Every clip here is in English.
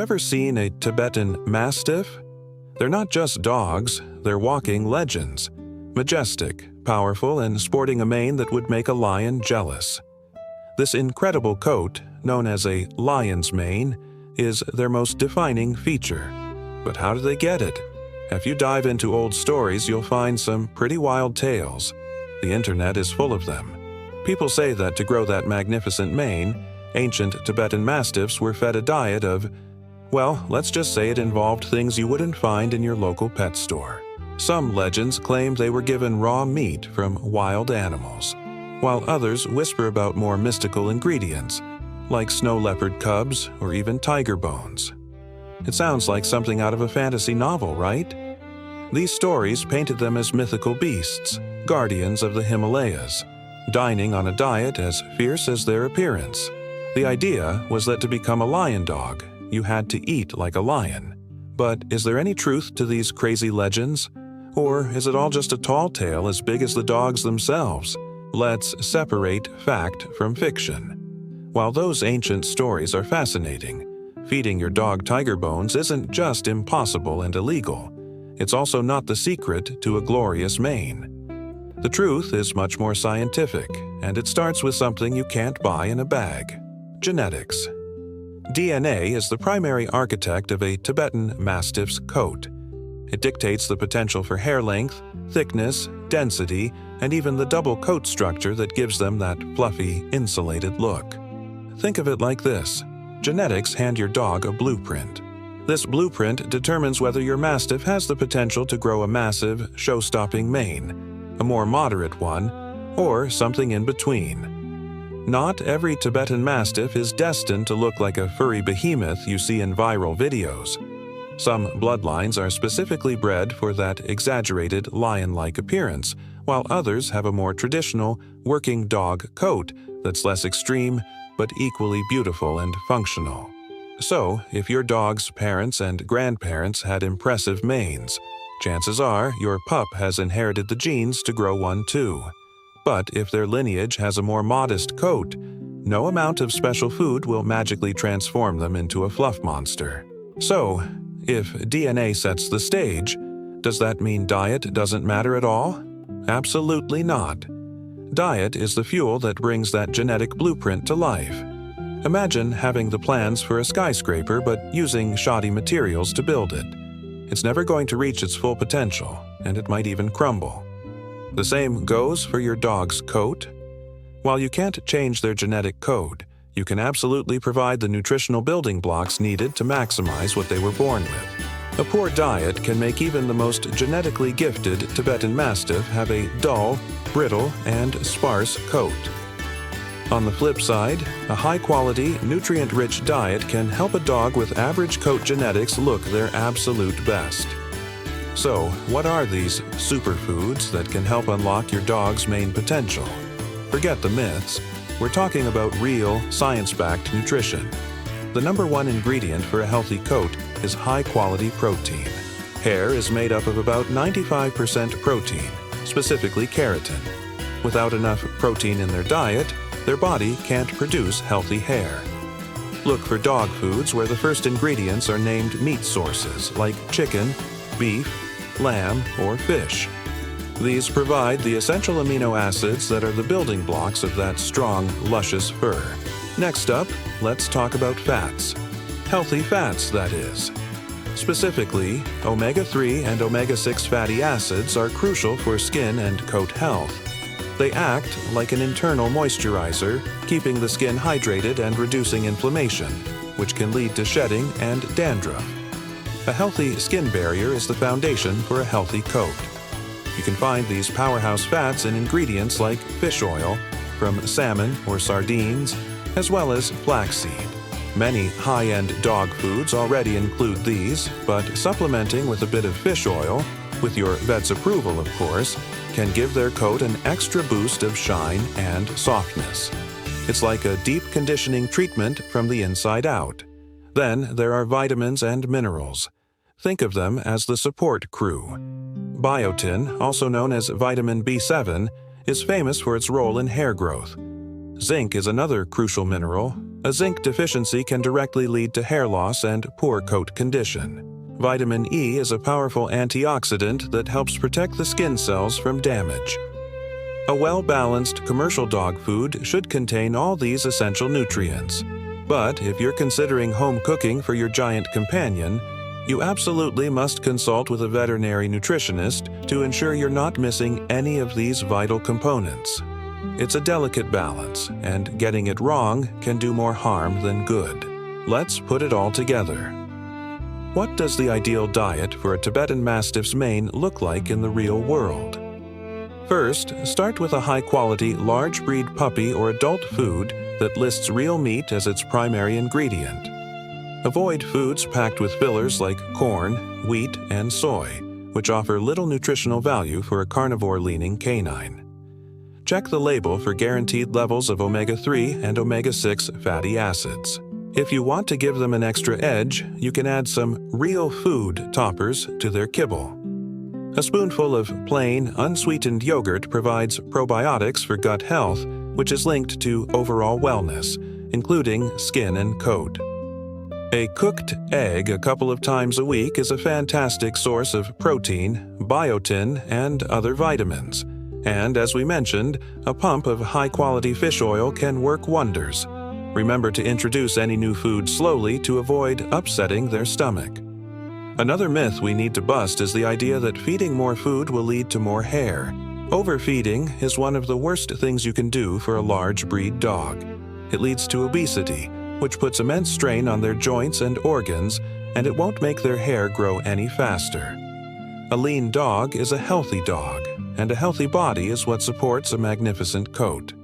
you ever seen a Tibetan Mastiff? They're not just dogs, they're walking legends. Majestic, powerful, and sporting a mane that would make a lion jealous. This incredible coat, known as a lion's mane, is their most defining feature. But how do they get it? If you dive into old stories, you'll find some pretty wild tales. The internet is full of them. People say that to grow that magnificent mane, ancient Tibetan Mastiffs were fed a diet of, well, let's just say it involved things you wouldn't find in your local pet store. Some legends claim they were given raw meat from wild animals, while others whisper about more mystical ingredients, like snow leopard cubs or even tiger bones. It sounds like something out of a fantasy novel, right? These stories painted them as mythical beasts, guardians of the Himalayas, dining on a diet as fierce as their appearance. The idea was that to become a lion dog, you had to eat like a lion. But is there any truth to these crazy legends? Or is it all just a tall tale as big as the dogs themselves? Let's separate fact from fiction. While those ancient stories are fascinating, feeding your dog tiger bones isn't just impossible and illegal. It's also not the secret to a glorious mane. The truth is much more scientific, and it starts with something you can't buy in a bag: genetics. DNA is the primary architect of a Tibetan Mastiff's coat. It dictates the potential for hair length, thickness, density, and even the double coat structure that gives them that fluffy, insulated look. Think of it like this. Genetics hand your dog a blueprint. This blueprint determines whether your Mastiff has the potential to grow a massive, show-stopping mane, a more moderate one, or something in between. Not every Tibetan Mastiff is destined to look like a furry behemoth you see in viral videos. Some bloodlines are specifically bred for that exaggerated lion-like appearance, while others have a more traditional, working dog coat that's less extreme but equally beautiful and functional. So, if your dog's parents and grandparents had impressive manes, chances are your pup has inherited the genes to grow one too. But if their lineage has a more modest coat, no amount of special food will magically transform them into a fluff monster. So, if DNA sets the stage, does that mean diet doesn't matter at all? Absolutely not. Diet is the fuel that brings that genetic blueprint to life. Imagine having the plans for a skyscraper but using shoddy materials to build it. It's never going to reach its full potential, and it might even crumble. The same goes for your dog's coat. While you can't change their genetic code, you can absolutely provide the nutritional building blocks needed to maximize what they were born with. A poor diet can make even the most genetically gifted Tibetan Mastiff have a dull, brittle, and sparse coat. On the flip side, a high-quality, nutrient-rich diet can help a dog with average coat genetics look their absolute best. So, what are these superfoods that can help unlock your dog's main potential? Forget the myths. We're talking about real, science-backed nutrition. The number one ingredient for a healthy coat is high-quality protein. Hair is made up of about 95% protein, specifically keratin. Without enough protein in their diet, their body can't produce healthy hair. Look for dog foods where the first ingredients are named meat sources like chicken, beef, lamb, or fish. These provide the essential amino acids that are the building blocks of that strong, luscious fur. Next up, let's talk about fats. Healthy fats, that is. Specifically, omega-3 and omega-6 fatty acids are crucial for skin and coat health. They act like an internal moisturizer, keeping the skin hydrated and reducing inflammation, which can lead to shedding and dandruff. A healthy skin barrier is the foundation for a healthy coat. You can find these powerhouse fats in ingredients like fish oil, from salmon or sardines, as well as flaxseed. Many high-end dog foods already include these, but supplementing with a bit of fish oil, with your vet's approval of course, can give their coat an extra boost of shine and softness. It's like a deep conditioning treatment from the inside out. Then there are vitamins and minerals. Think of them as the support crew. Biotin, also known as vitamin B7, is famous for its role in hair growth. Zinc is another crucial mineral, A zinc deficiency can directly lead to hair loss and poor coat condition. Vitamin E is a powerful antioxidant that helps protect the skin cells from damage. A well-balanced commercial dog food should contain all these essential nutrients. But if you're considering home cooking for your giant companion, you absolutely must consult with a veterinary nutritionist to ensure you're not missing any of these vital components. It's a delicate balance, and getting it wrong can do more harm than good. Let's put it all together. What does the ideal diet for a Tibetan Mastiff's mane look like in the real world? First, start with a high-quality, large-breed puppy or adult food that lists real meat as its primary ingredient. Avoid foods packed with fillers like corn, wheat, and soy, which offer little nutritional value for a carnivore-leaning canine. Check the label for guaranteed levels of omega-3 and omega-6 fatty acids. If you want to give them an extra edge, you can add some real food toppers to their kibble. A spoonful of plain, unsweetened yogurt provides probiotics for gut health, which is linked to overall wellness, including skin and coat. A cooked egg a couple of times a week is a fantastic source of protein, biotin, and other vitamins. And as we mentioned, a pump of high-quality fish oil can work wonders. Remember to introduce any new food slowly to avoid upsetting their stomach. Another myth we need to bust is the idea that feeding more food will lead to more hair. Overfeeding is one of the worst things you can do for a large breed dog. It leads to obesity, which puts immense strain on their joints and organs, and it won't make their hair grow any faster. A lean dog is a healthy dog, and a healthy body is what supports a magnificent coat.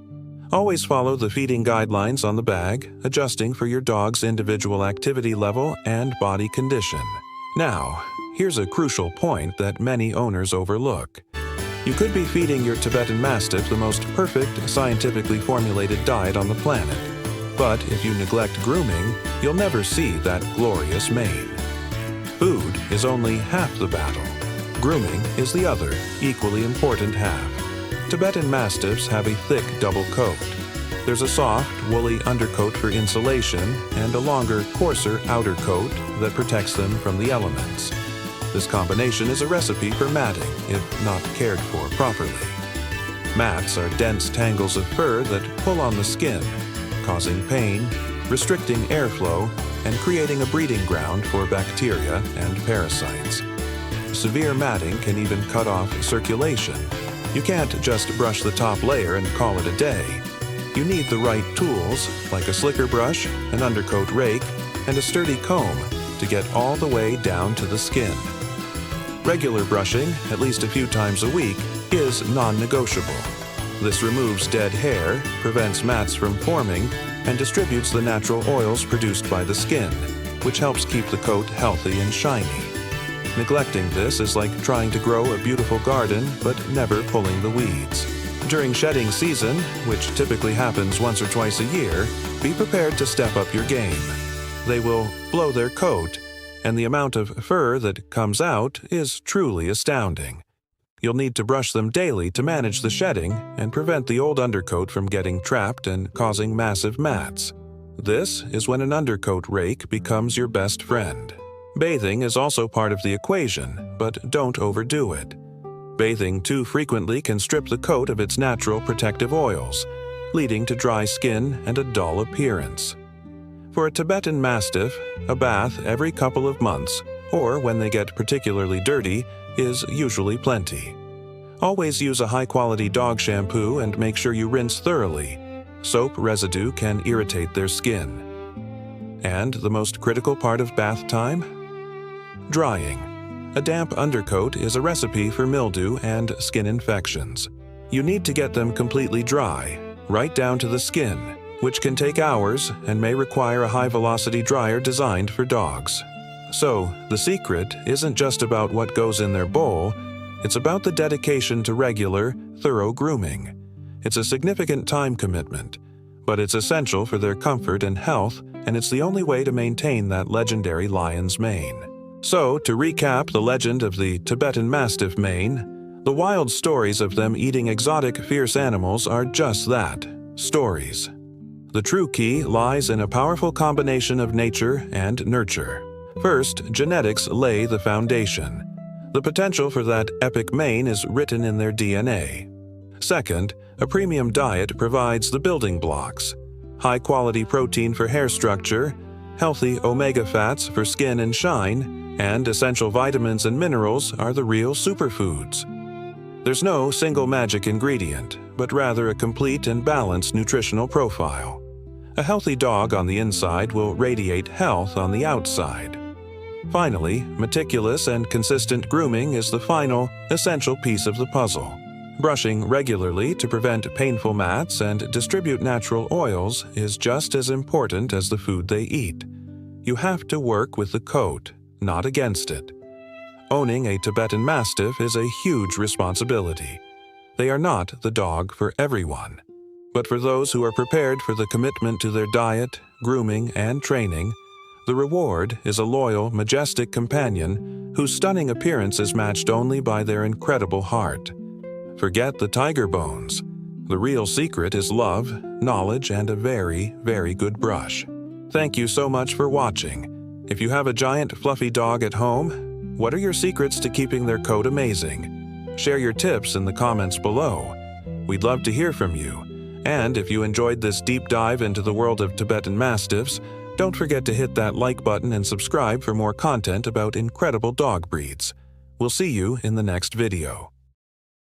Always follow the feeding guidelines on the bag, adjusting for your dog's individual activity level and body condition. Now, here's a crucial point that many owners overlook. You could be feeding your Tibetan Mastiff the most perfect, scientifically formulated diet on the planet. But if you neglect grooming, you'll never see that glorious mane. Food is only half the battle. Grooming is the other, equally important half. Tibetan Mastiffs have a thick double coat. There's a soft, woolly undercoat for insulation and a longer, coarser outer coat that protects them from the elements. This combination is a recipe for matting if not cared for properly. Mats are dense tangles of fur that pull on the skin, causing pain, restricting airflow, and creating a breeding ground for bacteria and parasites. Severe matting can even cut off circulation. You can't just brush the top layer and call it a day. You need the right tools, like a slicker brush, an undercoat rake, and a sturdy comb to get all the way down to the skin. Regular brushing, at least a few times a week, is non-negotiable. This removes dead hair, prevents mats from forming, and distributes the natural oils produced by the skin, which helps keep the coat healthy and shiny. Neglecting this is like trying to grow a beautiful garden but never pulling the weeds. During shedding season, which typically happens once or twice a year, be prepared to step up your game. They will blow their coat, and the amount of fur that comes out is truly astounding. You'll need to brush them daily to manage the shedding and prevent the old undercoat from getting trapped and causing massive mats. This is when an undercoat rake becomes your best friend. Bathing is also part of the equation, but don't overdo it. Bathing too frequently can strip the coat of its natural protective oils, leading to dry skin and a dull appearance. For a Tibetan Mastiff, a bath every couple of months, or when they get particularly dirty, is usually plenty. Always use a high-quality dog shampoo and make sure you rinse thoroughly. Soap residue can irritate their skin. And the most critical part of bath time? Drying. A damp undercoat is a recipe for mildew and skin infections. You need to get them completely dry, right down to the skin, which can take hours and may require a high-velocity dryer designed for dogs. So, the secret isn't just about what goes in their bowl, it's about the dedication to regular, thorough grooming. It's a significant time commitment, but it's essential for their comfort and health, and it's the only way to maintain that legendary lion's mane. So, to recap the legend of the Tibetan Mastiff mane, the wild stories of them eating exotic, fierce animals are just that, stories. The true key lies in a powerful combination of nature and nurture. First, genetics lay the foundation. The potential for that epic mane is written in their DNA. Second, a premium diet provides the building blocks. High-quality protein for hair structure, healthy omega fats for skin and shine, and essential vitamins and minerals are the real superfoods. There's no single magic ingredient, but rather a complete and balanced nutritional profile. A healthy dog on the inside will radiate health on the outside. Finally, meticulous and consistent grooming is the final, essential piece of the puzzle. Brushing regularly to prevent painful mats and distribute natural oils is just as important as the food they eat. You have to work with the coat, not against it. Owning a Tibetan Mastiff is a huge responsibility. They are not the dog for everyone. But for those who are prepared for the commitment to their diet, grooming, and training, the reward is a loyal, majestic companion whose stunning appearance is matched only by their incredible heart. Forget the tiger bones. The real secret is love, knowledge, and a very, very good brush. Thank you so much for watching. If you have a giant fluffy dog at home, what are your secrets to keeping their coat amazing? Share your tips in the comments below. We'd love to hear from you. And if you enjoyed this deep dive into the world of Tibetan Mastiffs, don't forget to hit that like button and subscribe for more content about incredible dog breeds. We'll see you in the next video.